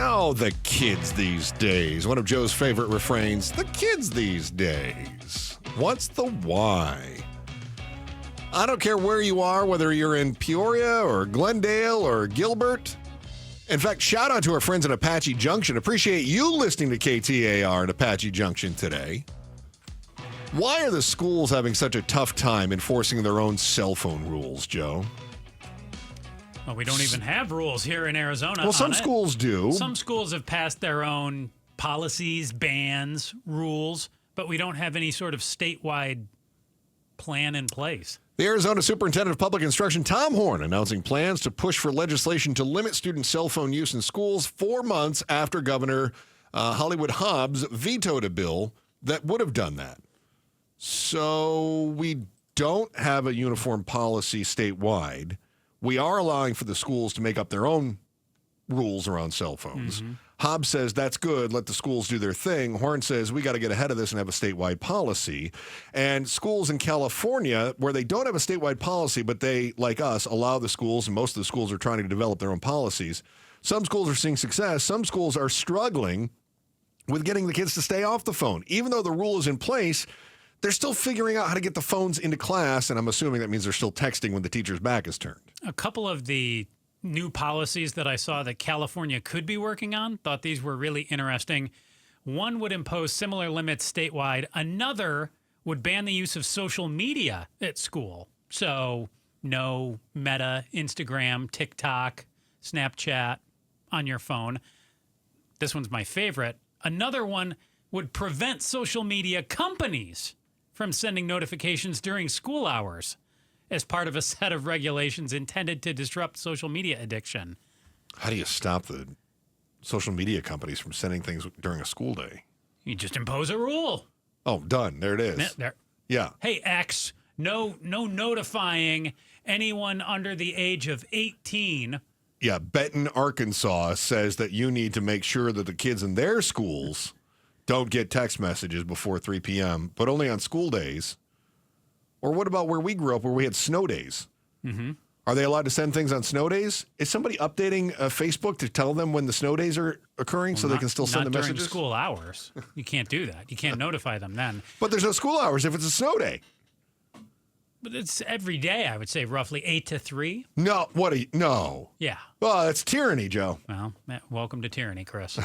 Oh, the kids these days. One of Joe's favorite refrains, the kids these days. What's the why? I don't care where you are, whether you're in Peoria or Glendale or Gilbert. In fact, shout out to our friends in Apache Junction. Appreciate you listening to KTAR in Apache Junction today. Why are the schools having such a tough time enforcing their own cell phone rules, Joe? Well, we don't even have rules here in Arizona. Well, some schools do. Some schools have passed their own policies, bans, rules, but we don't have any sort of statewide plan in place. The Arizona Superintendent of Public Instruction, Tom Horn, announcing plans to push for legislation to limit student cell phone use in schools 4 months after Governor Hollywood Hobbs vetoed a bill that would have done that. So we don't have a uniform policy statewide. We are allowing for the schools to make up their own rules around cell phones. Mm-hmm. Hobbs says that's good. Let the schools do their thing. Horn says we got to get ahead of this and have a statewide policy. And schools in California, where they don't have a statewide policy, but they, like us, allow the schools, and most of the schools are trying to develop their own policies. Some schools are seeing success. Some schools are struggling with getting the kids to stay off the phone. Even though the rule is in place, they're still figuring out how to get the phones into class, and I'm assuming that means they're still texting when the teacher's back is turned. A couple of the new policies that I saw that California could be working on, thought these were really interesting. One would impose similar limits statewide. Another would ban the use of social media at school. So no Meta, Instagram, TikTok, Snapchat on your phone. This one's my favorite. Another one would prevent social media companies from sending notifications during school hours as part of a set of regulations intended to disrupt social media addiction. How do you stop the social media companies from sending things during a school day? You just impose a rule. Oh, done. There it is. There. Yeah. Hey, X, no notifying anyone under the age of 18. Yeah, Benton, Arkansas says that you need to make sure that the kids in their schools don't get text messages before 3 p.m., but only on school days. Or what about where we grew up, where we had snow days? Mm-hmm. Are they allowed to send things on snow days? Is somebody updating Facebook to tell them when the snow days are occurring so they can still send the messages? Not during school hours. You can't do that. You can't notify them then. But there's no school hours if it's a snow day. But it's every day, I would say, roughly 8 to 3. No, no. Yeah. Well, it's tyranny, Joe. Well, welcome to tyranny, Chris.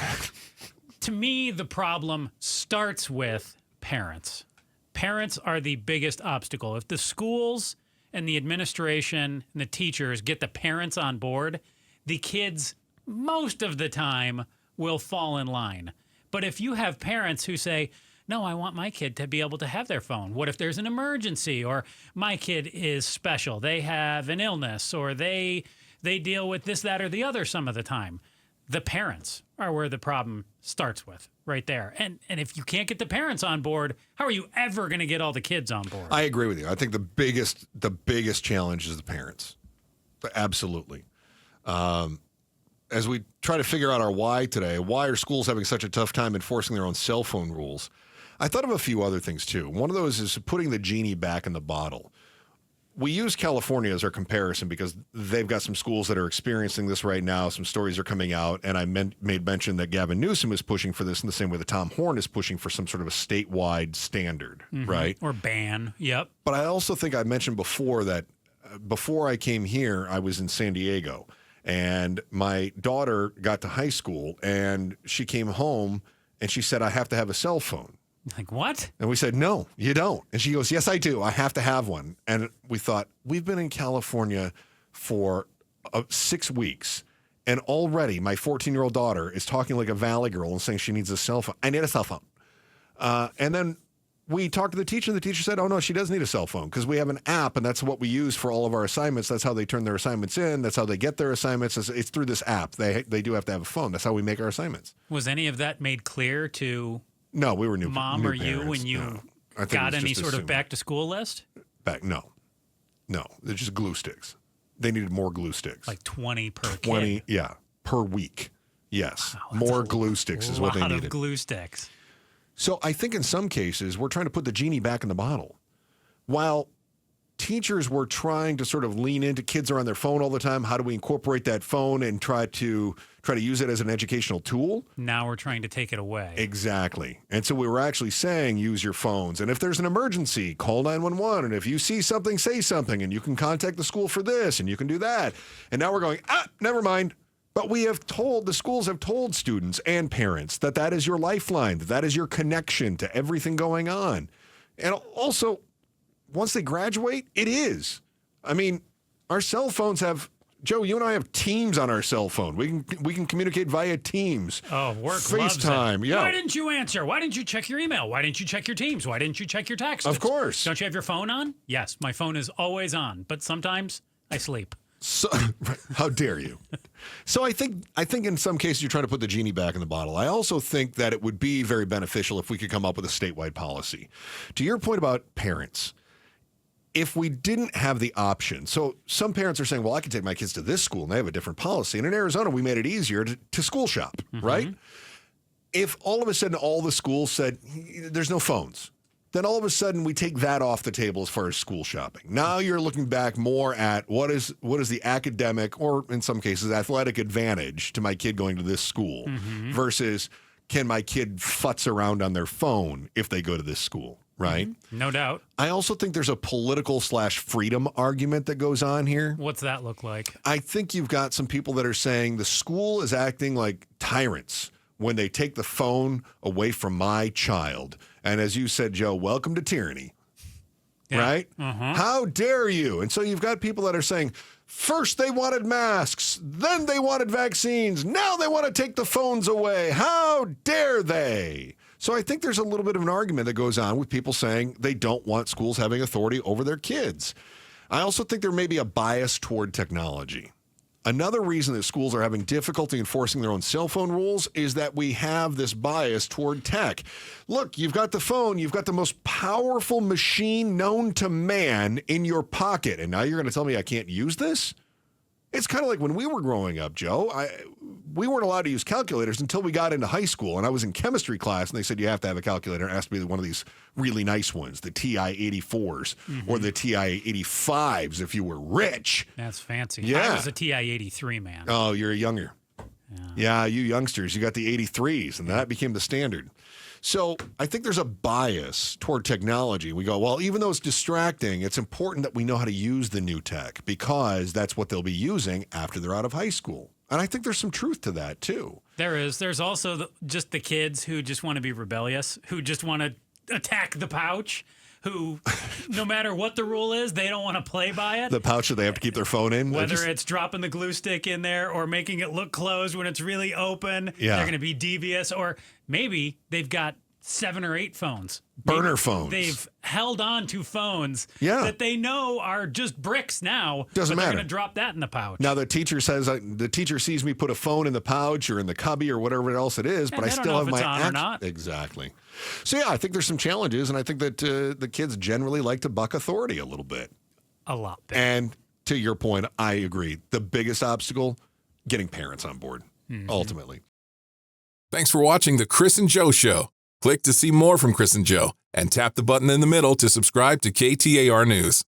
To me, the problem starts with parents. Parents are the biggest obstacle. If the schools and the administration and the teachers get the parents on board, the kids, most of the time, will fall in line. But if you have parents who say, no, I want my kid to be able to have their phone. What if there's an emergency? Or my kid is special. They have an illness, or they deal with this, that, or the other some of the time. The parents are where the problem starts with, right there. And if you can't get the parents on board, how are you ever going to get all the kids on board? I agree with you. I think the biggest challenge is the parents. Absolutely. As we try to figure out our why today, why are schools having such a tough time enforcing their own cell phone rules? I thought of a few other things, too. One of those is putting the genie back in the bottle. We use California as our comparison because they've got some schools that are experiencing this right now. Some stories are coming out, and I made mention that Gavin Newsom is pushing for this in the same way that Tom Horn is pushing for some sort of a statewide standard, right? Or ban, yep. But I also think I mentioned before that before I came here, I was in San Diego, and my daughter got to high school, and she came home, and she said, I have to have a cell phone. Like, what? And we said, no, you don't. And she goes, yes, I do. I have to have one. And we thought, we've been in California for 6 weeks. And already my 14-year-old daughter is talking like a valley girl and saying she needs a cell phone. I need a cell phone. And then we talked to the teacher, and the teacher said, oh, no, she does need a cell phone because we have an app, and that's what we use for all of our assignments. That's how they turn their assignments in. That's how they get their assignments. It's through this app. They do have to have a phone. That's how we make our assignments. Was any of that made clear to No, we were new Mom new or you parents. when you No. got any sort of back-to-school list? No. They're just glue sticks. They needed more glue sticks. Like 20 per kid? 20, yeah, per week. Yes. Wow, more glue sticks is what they A lot needed. of glue sticks. So I think in some cases, we're trying to put the genie back in the bottle. While teachers were trying to sort of lean into kids are on their phone all the time. How do we incorporate that phone and try to use it as an educational tool? Now we're trying to take it away. Exactly. And so we were actually saying use your phones. And if there's an emergency, call 911. And if you see something, say something. And you can contact the school for this and you can do that. And now we're going, never mind. But the schools have told students and parents that is your lifeline, that is your connection to everything going on. And also, once they graduate, it is. I mean, our cell phones have, Joe, you and I have Teams on our cell phone. We can communicate via Teams. Oh, work FaceTime, loves it. yeah. Why didn't you answer? Why didn't you check your email? Why didn't you check your Teams? Why didn't you check your text? Of course. Don't you have your phone on? Yes, my phone is always on, but sometimes I sleep. So, how dare you? So I think in some cases you're trying to put the genie back in the bottle. I also think that it would be very beneficial if we could come up with a statewide policy. To your point about parents, if we didn't have the option, so some parents are saying, well, I can take my kids to this school and they have a different policy. And in Arizona, we made it easier to school shop, right? If all of a sudden all the schools said, there's no phones, then all of a sudden we take that off the table as far as school shopping. Now you're looking back more at what is the academic or in some cases athletic advantage to my kid going to this school versus can my kid futz around on their phone if they go to this school, right? No doubt. I also think there's a political / freedom argument that goes on here. What's that look like? I think you've got some people that are saying the school is acting like tyrants when they take the phone away from my child. And as you said, Joe, welcome to tyranny, right? How dare you? And so you've got people that are saying, first they wanted masks, then they wanted vaccines, now they want to take the phones away. How dare they? So I think there's a little bit of an argument that goes on with people saying they don't want schools having authority over their kids. I also think there may be a bias toward technology. Another reason that schools are having difficulty enforcing their own cell phone rules is that we have this bias toward tech. Look, you've got the phone, you've got the most powerful machine known to man in your pocket, and now you're going to tell me I can't use this? It's kind of like when we were growing up, Joe. We weren't allowed to use calculators until we got into high school, and I was in chemistry class, and they said you have to have a calculator. It has to be one of these really nice ones, the TI-84s or the TI-85s if you were rich. That's fancy. Yeah. I was a TI-83 man. Oh, you're younger. Yeah, you youngsters, you got the 83s, and that became the standard. So I think there's a bias toward technology. We go, well, even though it's distracting, it's important that we know how to use the new tech because that's what they'll be using after they're out of high school. And I think there's some truth to that, too. There is. There's also just the kids who just want to be rebellious, who just want to attack the pouch, who, no matter what the rule is, they don't want to play by it. The pouch that they have to keep their phone in? Whether it's dropping the glue stick in there or making it look closed when it's really open, they're going to be devious. Or maybe they've got 7 or 8 phones. Burner phones. They've held on to phones that they know are just bricks now. Doesn't matter. They're going to drop that in the pouch. Now the teacher sees me put a phone in the pouch or in the cubby or whatever else it is, but I still have my on or not. Exactly. So yeah, I think there's some challenges, and I think that the kids generally like to buck authority a little bit. A lot. And to your point, I agree. The biggest obstacle, getting parents on board, ultimately. Thanks for watching the Chris and Joe Show. Click to see more from Chris and Joe, and tap the button in the middle to subscribe to KTAR News.